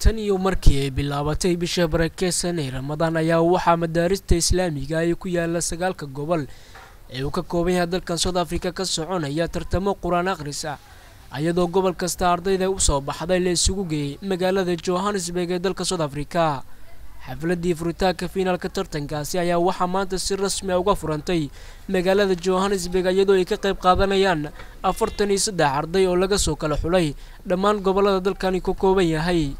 tan iyo markii ay bilaabatay bisha barakeysan ee Ramadaan ayaa waxaa madaarista Islaamiga ay ku yaala 9 gobol ee uu ka kooban yahay dalkan South Africa ka soconaya tartamo Quraan akhris ah ayadoo gobol kasta ardayda u soo baxday la isugu geeyay magaalada Johannesburg ee dalka South Africa. xafladii furitaanka finaalka tartankaasi ayaa waxaa maanta si rasmi ah uga furantay magaalada Johannesburg iyadoo ay ka qayb qaadanayaan 43 arday oo laga soo kala xulay dhammaan gobolada dalkani ka kooban yahay.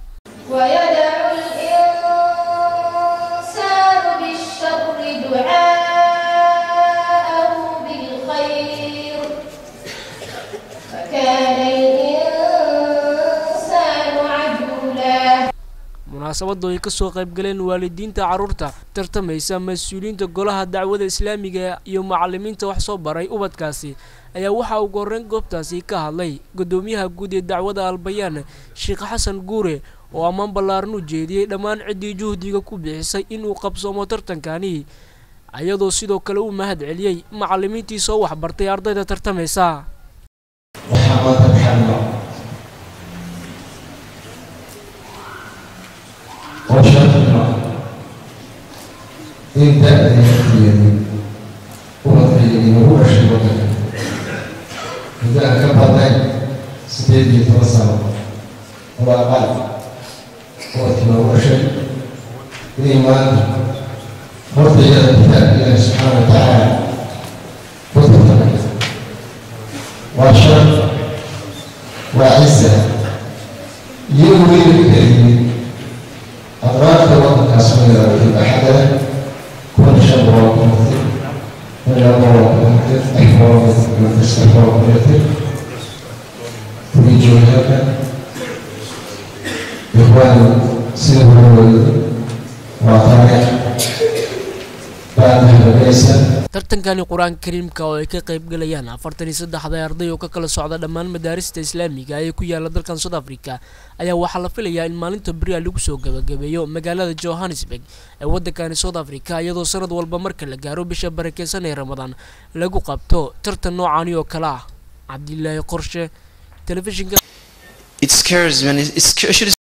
munaasabadu ay ka soo qayb galeen waalidiinta caruurta tartamaysa mas'uuliyiinta golaha dacwada Islaamiga iyo macallimiinta wax soo baray ubadkaasi ayaa waxa uu gooreen goobtaasi ka hadlay gudoomiyaha guud ee dacwada Albayaan Sheekh Xasan Guure oo ammaan ballaaran u jeediyay dhammaan cidii juhdiga ku bixisay in uu qabsoomo tartankani ayadoo sidoo kale uu mahad celiyay macallimiintii soo wax bartay ardayda tartamaysa. إن تأتي يدي وأطيني وروح وطني إذا كبرت سيدي توصل وأقل وأطيني وروح إيمان مرضي الله سبحانه وتعالى وطني وشر وعزة يروي الكريم أدراك وطن كاسمير الأحد كل شيء واقع مثل ولا واقع مثل أحوال مثل استحوال مثل تريد هذا إخوان سنه وطارق بعد هذا tartankani Quraan Kariimka oo ay ka qayb galayaan 43 arday oo ka kala socda dhammaan madaarista Islaamiga ee ku yaala dalkan South Africa ayaa waxa la filayaa in maalinta bari lagu soo gabagabeeyo magaalada Johannesburg ee waddanka South Africa iyadoo sanad walba marka la gaaro bisha barakeysan ee Ramadaan lagu qabto tartan noocan oo kala ah. Cabdillaahi Qorshe, telefishinka. It scares when